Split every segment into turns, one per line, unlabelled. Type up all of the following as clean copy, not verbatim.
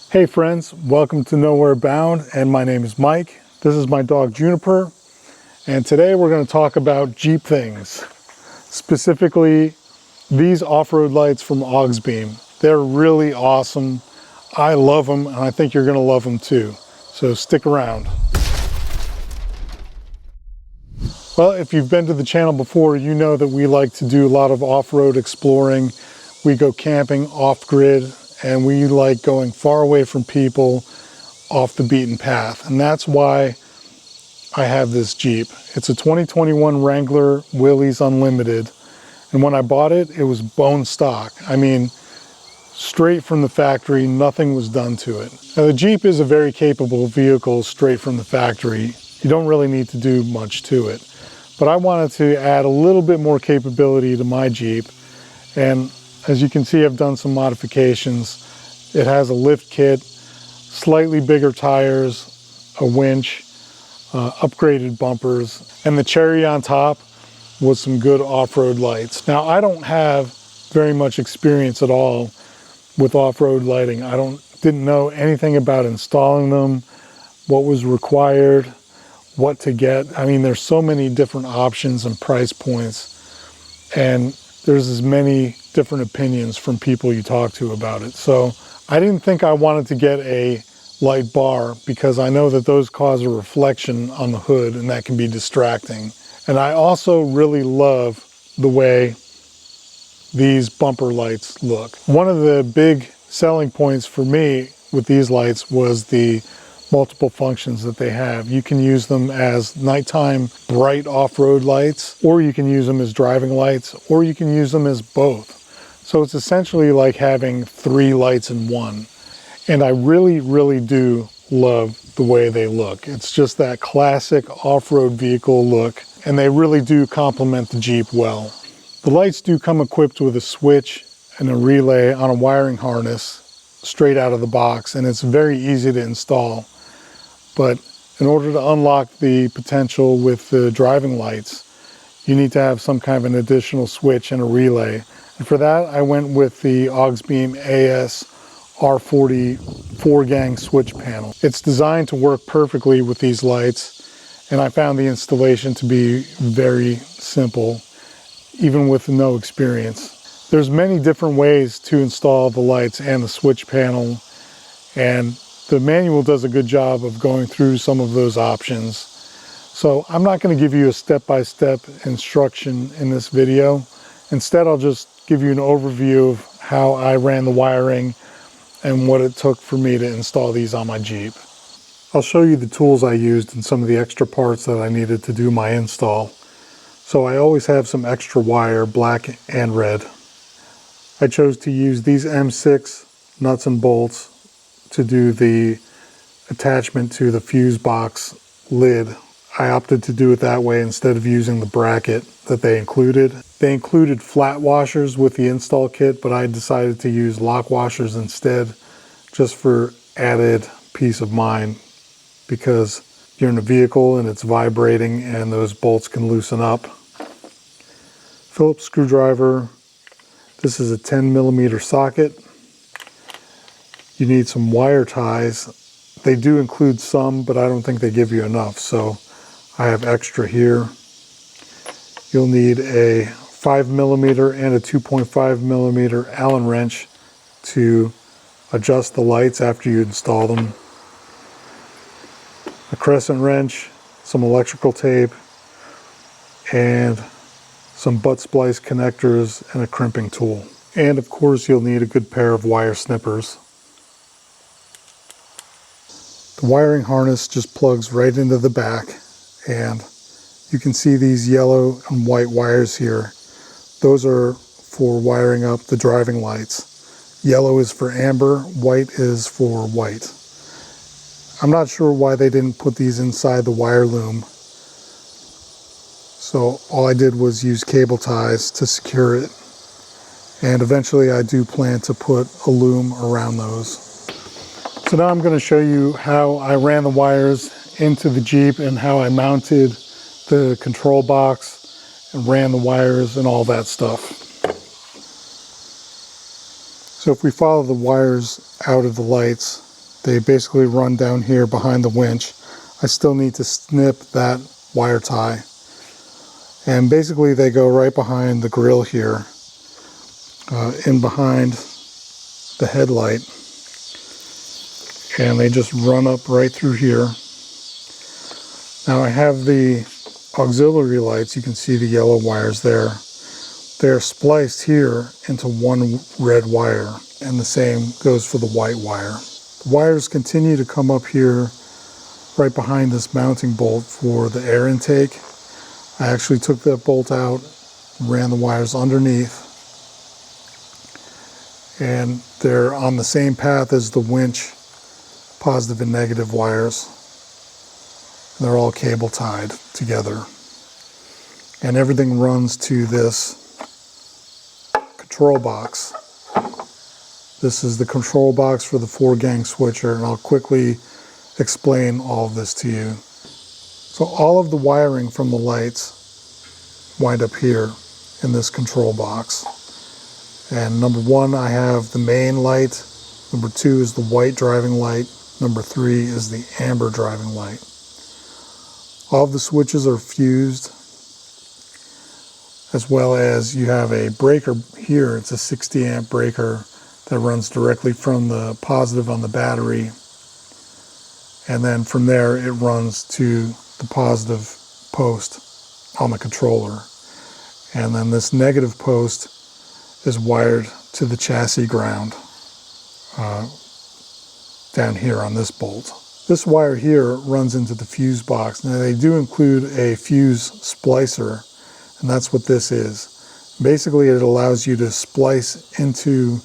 Hey friends, welcome to Nowhere Bound, and my name is Mike. This is my dog Juniper, and today we're going to talk about Jeep things. Specifically, these off-road lights from Auxbeam. They're really awesome. I love them, and I think you're going to love them too. So stick around. Well, if you've been to the channel before, you know that we like to do a lot of off-road exploring. We go camping off-grid, and we like going far away from people, off the beaten path. And that's why I have this Jeep. It's a 2021 Wrangler Willys Unlimited. And when I bought it, it was bone stock. I mean, straight from the factory, nothing was done to it. Now, the Jeep is a very capable vehicle straight from the factory. You don't really need to do much to it. But I wanted to add a little bit more capability to my Jeep. And as you can see, I've done some modifications. It has a lift kit, slightly bigger tires, a winch, upgraded bumpers, and the cherry on top was some good off-road lights. Now, I don't have very much experience at all with off-road lighting. I didn't know anything about installing them, what was required, what to get. I mean, there's so many different options and price points, and there's as many different opinions from people you talk to about it. So I didn't think I wanted to get a light bar because I know that those cause a reflection on the hood and that can be distracting. And I also really love the way these bumper lights look. One of the big selling points for me with these lights was the multiple functions that they have. You can use them as nighttime bright off-road lights, or you can use them as driving lights, or you can use them as both. So it's essentially like having 3 lights in one. And I really, really do love the way they look. It's just that classic off-road vehicle look, and they really do complement the Jeep well. The lights do come equipped with a switch and a relay on a wiring harness straight out of the box, and it's very easy to install. But in order to unlock the potential with the driving lights, you need to have some kind of an additional switch and a relay. And for that, I went with the Auxbeam AS R40 4-gang switch panel. It's designed to work perfectly with these lights, and I found the installation to be very simple, even with no experience. There's many different ways to install the lights and the switch panel, and the manual does a good job of going through some of those options. So I'm not going to give you a step-by-step instruction in this video. Instead, I'll just give you an overview of how I ran the wiring and what it took for me to install these on my Jeep. I'll show you the tools I used and some of the extra parts that I needed to do my install. So I always have some extra wire, black and red. I chose to use these M6 nuts and bolts to do the attachment to the fuse box lid. I opted to do it that way instead of using the bracket that they included. They included flat washers with the install kit, but I decided to use lock washers instead, just for added peace of mind, because you're in a vehicle and it's vibrating and those bolts can loosen up. Phillips screwdriver. This is a 10mm socket. You need some wire ties. They do include some, but I don't think they give you enough, so I have extra here. You'll need a 5mm and a 2.5mm Allen wrench to adjust the lights after you install them. A crescent wrench, some electrical tape, and some butt splice connectors and a crimping tool. And of course, you'll need a good pair of wire snippers. The wiring harness just plugs right into the back, and you can see these yellow and white wires here. Those are for wiring up the driving lights. Yellow is for amber, white is for white. I'm not sure why they didn't put these inside the wire loom. So all I did was use cable ties to secure it. And eventually I do plan to put a loom around those. So now I'm going to show you how I ran the wires into the Jeep and how I mounted the control box and ran the wires and all that stuff. So if we follow the wires out of the lights, They basically run down here behind the winch. I still need to snip that wire tie. And basically they go right behind the grill here, in behind the headlight. And they just run up right through here. Now I have the auxiliary lights. You can see the yellow wires there. They're spliced here into one red wire, and the same goes for the white wire. The wires continue to come up here right behind this mounting bolt for the air intake. I actually took that bolt out, ran the wires underneath, and they're on the same path as the winch positive and negative wires. And they're all cable tied together. And everything runs to this control box. This is the control box for the 4-gang switcher, and I'll quickly explain all of this to you. So all of the wiring from the lights wind up here in this control box. And number 1, I have the main light. Number 2 is the white driving light. Number 3 is the amber driving light. All of the switches are fused, as well as you have a breaker here. It's a 60 amp breaker that runs directly from the positive on the battery, and then from there it runs to the positive post on the controller. And then this negative post is wired to the chassis ground down here on this bolt. This wire here runs into the fuse box. Now they do include a fuse splicer, and that's what this is. Basically it allows you to splice into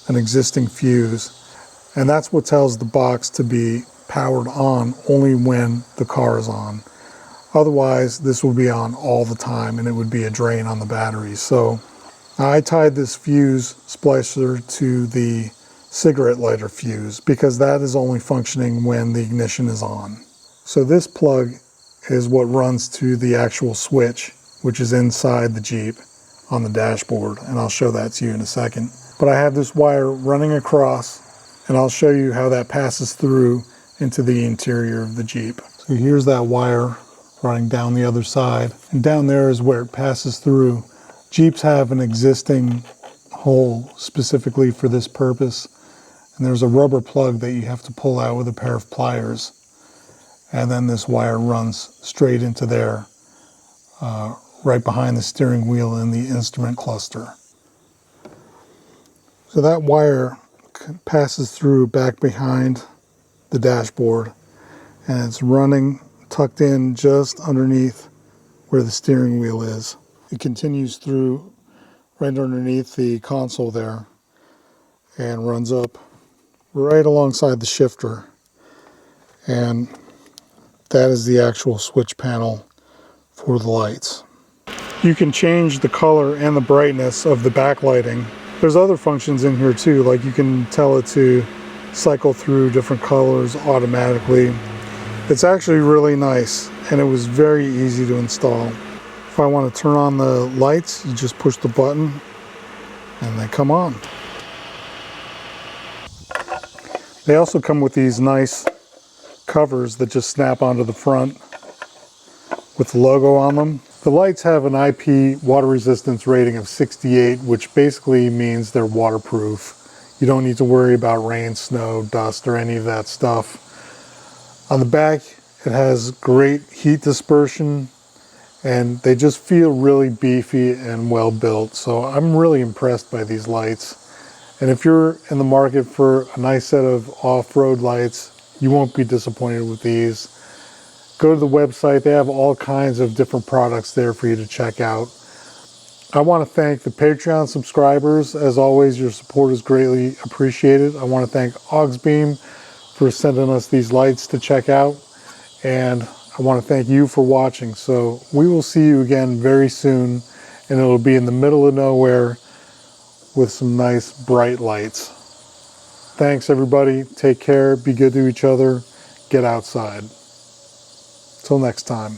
an existing fuse, and that's what tells the box to be powered on only when the car is on. Otherwise this will be on all the time and it would be a drain on the battery. So I tied this fuse splicer to the cigarette lighter fuse because that is only functioning when the ignition is on. So this plug is what runs to the actual switch, which is inside the Jeep on the dashboard, and I'll show that to you in a second. But I have this wire running across, and I'll show you how that passes through into the interior of the Jeep. So here's that wire running down the other side, and down there is where it passes through. Jeeps have an existing hole specifically for this purpose, and there's a rubber plug that you have to pull out with a pair of pliers, and then this wire runs straight into there, right behind the steering wheel and the instrument cluster. So that wire passes through back behind the dashboard, and it's running tucked in just underneath where the steering wheel is. It continues through right underneath the console there and runs up right alongside the shifter, and that is the actual switch panel for the lights. You can change the color and the brightness of the backlighting. There's other functions in here too, like you can tell it to cycle through different colors automatically. It's actually really nice, and it was very easy to install. If I want to turn on the lights, you just push the button and they come on. They also come with these nice covers that just snap onto the front with the logo on them. The lights have an IP water resistance rating of 68, which basically means they're waterproof. You don't need to worry about rain, snow, dust, or any of that stuff. On the back, it has great heat dispersion, and they just feel really beefy and well built. So I'm really impressed by these lights. And if you're in the market for a nice set of off-road lights, you won't be disappointed with these. Go to the website. They have all kinds of different products there for you to check out. I want to thank the Patreon subscribers. As always, your support is greatly appreciated. I want to thank Auxbeam for sending us these lights to check out. And I want to thank you for watching. So we will see you again very soon, and it'll be in the middle of nowhere with some nice bright lights. Thanks everybody. Take care. Be good to each other. Get outside. Till next time.